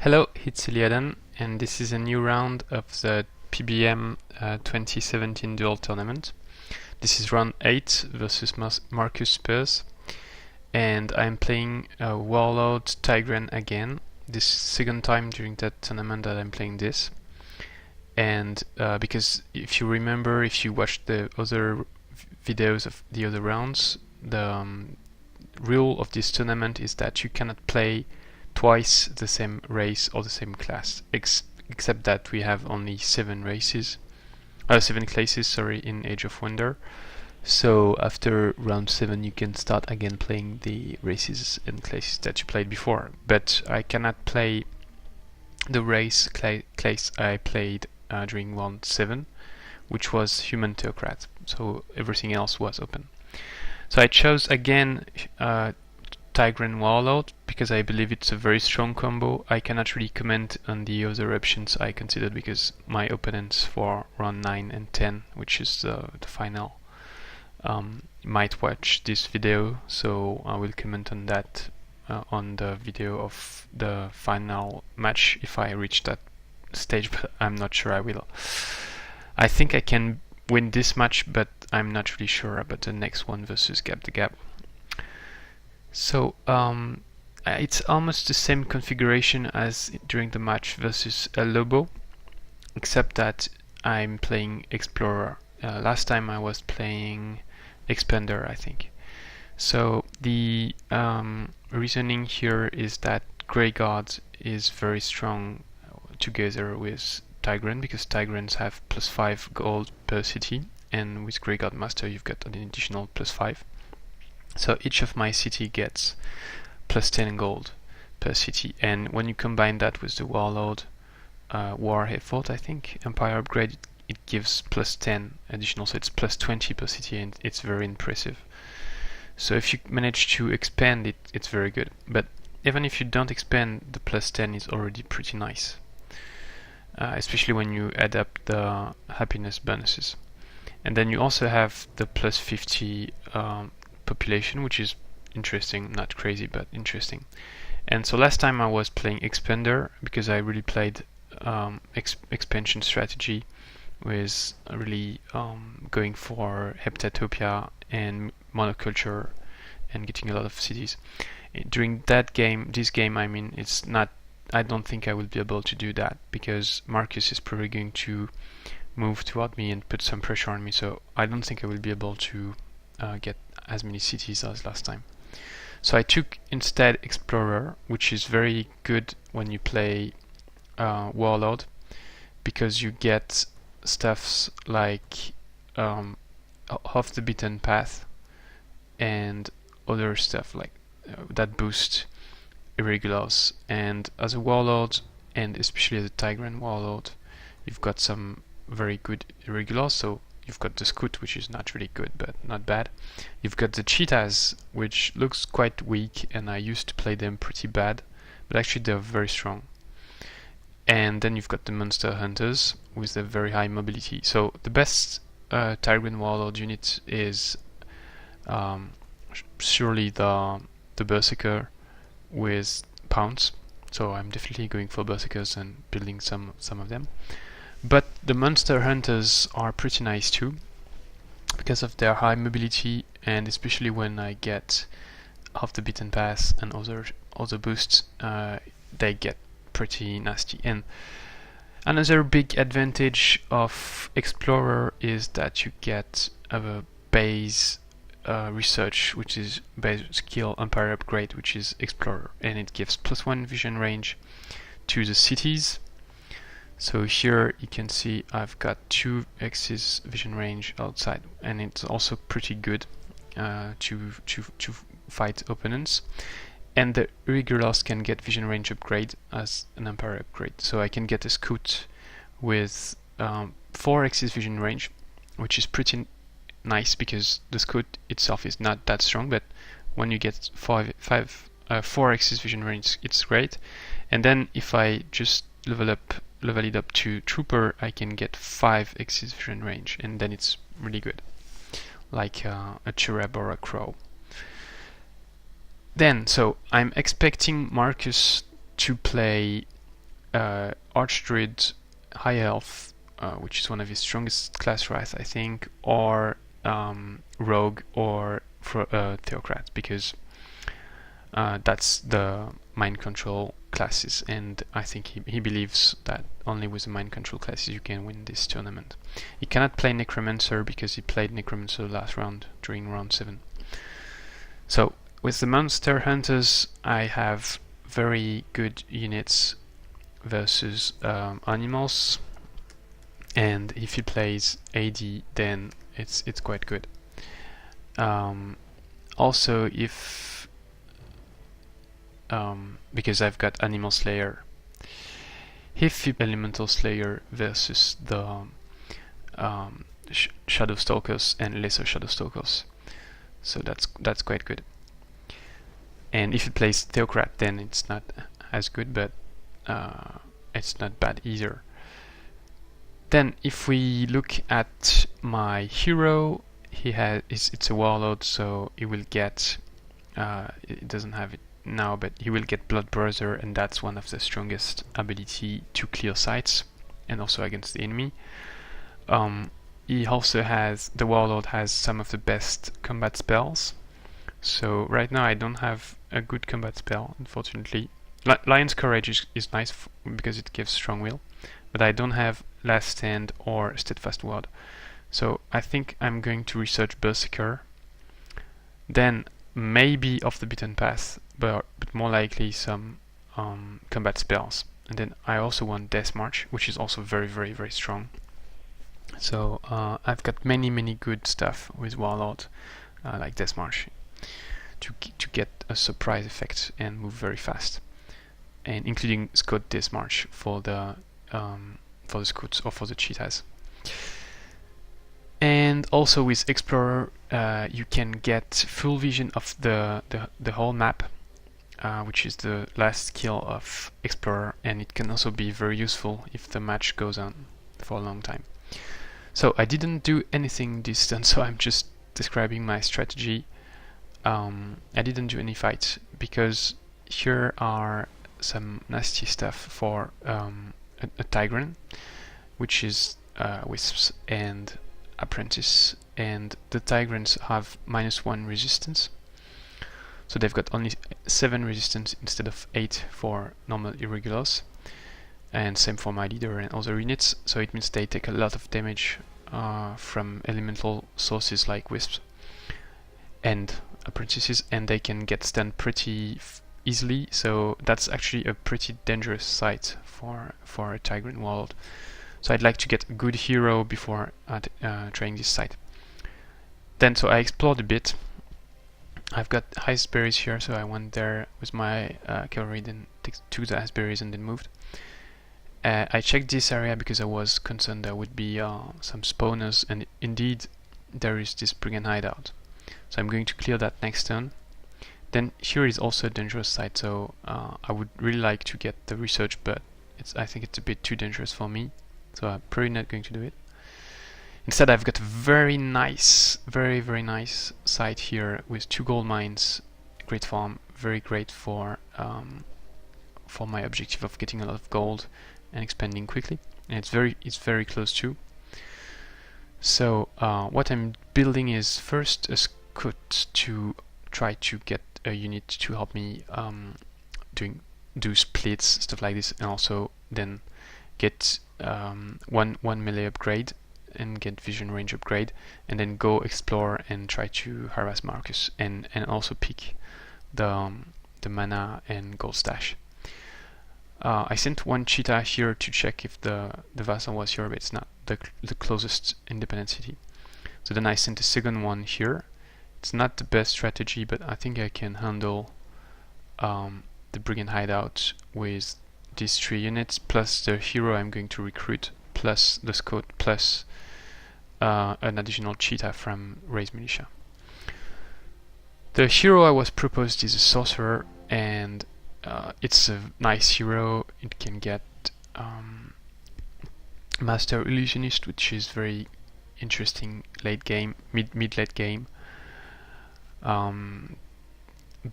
Hello, it's Hiliadan, and this is a new round of the PBEM 2017 Duel tournament. This is round 8 versus Marcuspers, and I'm playing Warlord Tigran again. This is the second time during that tournament that I'm playing this. And because if you remember, if you watched the other videos of the other rounds, the rule of this tournament is that you cannot play twice the same race or the same class, except that we have only 7 classes, in Age of Wonder. So after round 7 you can start again playing the races and classes that you played before. But I cannot play the class I played during round 7, which was Human Theocrat. So everything else was open. So I chose again Tigran Warlord because I believe it's a very strong combo. I cannot really comment on the other options I considered because my opponents for round 9 and 10, which is the final, might watch this video, so I will comment on that on the video of the final match if I reach that stage, but I'm not sure I will. I think I can win this match, but I'm not really sure about the next one versus Gap the Gap. So it's almost the same configuration as during the match versus El Lobo, except that I'm playing Explorer. Last time I was playing Expander, I think. So the reasoning here is that Grey Guard is very strong together with Tigran, because Tigrans have +5 gold per city, and with Grey Guard Master you've got an additional +5. So each of my city gets +10 gold per city, and when you combine that with the Warlord War Effort, I think, Empire Upgrade, it gives +10 additional, so it's +20 per city, and it's very impressive. So if you manage to expand it, it's very good. But even if you don't expand, the +10 is already pretty nice, especially when you add up the happiness bonuses. And then you also have the +50 population, which is interesting, not crazy but interesting. And so last time I was playing Expander because I really played expansion strategy with really going for Heptatopia and monoculture and getting a lot of cities. During this game, I mean, it's not, I don't think I will be able to do that because Marcus is probably going to move toward me and put some pressure on me, so I don't think I will be able to get as many cities as last time. So I took instead Explorer, which is very good when you play Warlord, because you get stuffs like Off the Beaten Path and other stuff like that boost Irregulars. And as a Warlord, and especially as a Tigran Warlord, you've got some very good Irregulars. So you've got the Scout, which is not really good but not bad. You've got the Cheetahs, which looks quite weak, and I used to play them pretty bad, but actually they're very strong. And then you've got the Monster Hunters with a very high mobility. So the best Tigran Warlord unit is surely the Berserker with Pounce. So I'm definitely going for Berserkers and building some of them. But the Monster Hunters are pretty nice too, because of their high mobility, and especially when I get Off the Beaten Path and other boosts, they get pretty nasty. And another big advantage of Explorer is that you get a base research, which is base skill Empire Upgrade, which is Explorer, and it gives +1 vision range to the cities. So here you can see I've got 2 axis vision range outside, and it's also pretty good to fight opponents. And the Irregulars can get vision range upgrade as an Empire Upgrade. So I can get a Scout with 4 axis vision range, which is pretty nice because the Scout itself is not that strong, but when you get 4 axis vision range, it's great. And then if I just level it up to Trooper, I can get 5 axis vision range, and then it's really good, like a Cherub or a Crow. Then, so I'm expecting Marcus to play Archdruid, High Elf, which is one of his strongest class wrath, I think, or Rogue or Theocrat, because that's the mind control classes, and I think he believes that only with the mind control classes you can win this tournament. He cannot play Necromancer because he played Necromancer last round during round 7. So with the Monster Hunters I have very good units versus animals, and if he plays AD then it's quite good. Also if because I've got Animal Slayer, if he Elemental Slayer versus the Shadow Stalkers and Lesser Shadow Stalkers, so that's quite good. And if he plays Theocrat then it's not as good, but it's not bad either. Then if we look at my hero, it's a Warlord, so he will get it doesn't have it now, but he will get Blood Brother, and that's one of the strongest ability to clear sites and also against the enemy. He also has, the Warlord has some of the best combat spells, so right now I don't have a good combat spell, unfortunately. Lion's Courage is nice because it gives strong will, but I don't have Last Stand or Steadfast Word, so I think I'm going to research Berserker, then maybe Off the Beaten Path, but more likely some combat spells. And then I also want Death March, which is also very, very, very strong. So I've got many good stuff with Warlord, like Death March, to get a surprise effect and move very fast, and including Scout Death March for the Scouts or for the Cheetahs. And also with Explorer you can get full vision of the whole map, which is the last skill of Explorer, and it can also be very useful if the match goes on for a long time. So I didn't do anything this turn, so I'm just describing my strategy. I didn't do any fights because here are some nasty stuff for a Tigran, which is Wisps and Apprentice, and the Tigrans have -1 resistance, so they've got only 7 resistance instead of 8 for normal Irregulars, and same for my leader and other units, so it means they take a lot of damage from elemental sources like Wisps and Apprentices, and they can get stunned pretty easily, so that's actually a pretty dangerous site for a Tigran Warlord. So I'd like to get a good hero before trying this site. Then so I explored a bit. I've got Iceberries here, so I went there with my cavalry, then took the Iceberries and then moved. I checked this area because I was concerned there would be some spawners, and indeed there is this Brigand hideout. So I'm going to clear that next turn. Then here is also a dangerous site, so I would really like to get the research, but I think it's a bit too dangerous for me, so I'm probably not going to do it. Instead I've got a very nice, very nice site here with 2 gold mines, great farm, very great for my objective of getting a lot of gold and expanding quickly, and it's very close to. So what I'm building is first a scout to try to get a unit to help me do splits, stuff like this, and also then get one melee upgrade and get vision range upgrade, and then go explore and try to harass Marcus, and also pick the mana and gold stash. I sent 1 cheetah here to check if the vassal was here, but it's not the closest independent city. So then I sent a second one here. It's not the best strategy, but I think I can handle the Brigand hideout with these 3 units, plus the hero I'm going to recruit, plus the scout, plus an additional cheetah from Raised Militia. The hero I was proposed is a sorcerer, and it's a nice hero. It can get Master Illusionist, which is very interesting late game, mid-late game.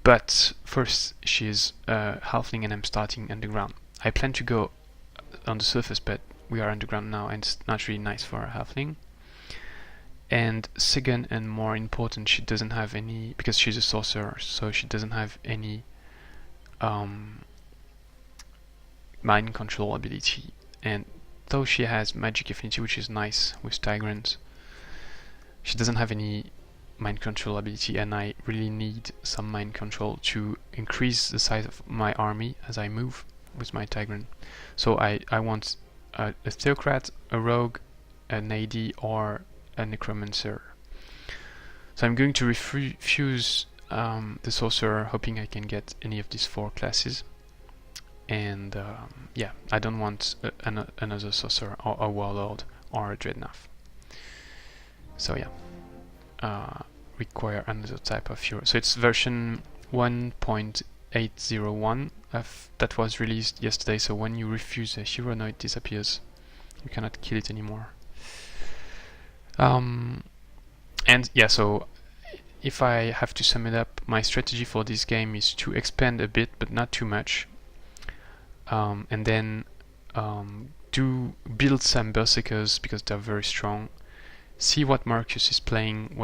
But first she's halfling and I'm starting underground. I plan to go on the surface, but we are underground now, and it's not really nice for a halfling. And second and more important, she doesn't have any, because she's a sorcerer, so she doesn't have any mind control ability. And though she has magic affinity, which is nice with Tigrans, she doesn't have any mind control ability, and I really need some mind control to increase the size of my army as I move with my Tigran. So I want a Theocrat, a Rogue, an AD, or a Necromancer. So I'm going to refuse the Sorcerer, hoping I can get any of these 4 classes. And yeah, I don't want another Sorcerer, or a Warlord, or a Dreadnought. So yeah, require another type of hero. So it's version 1.801 that was released yesterday. So when you refuse a hero, now it disappears. You cannot kill it anymore. And yeah, so if I have to sum it up, my strategy for this game is to expand a bit, but not too much, and then build some Berserkers because they're very strong. See what Marcus is playing,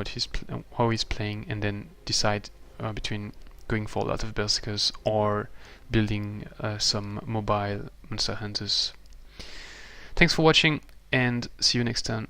how he's playing, and then decide between going for a lot of Berserkers or building some mobile monster hunters. Thanks for watching, and see you next time.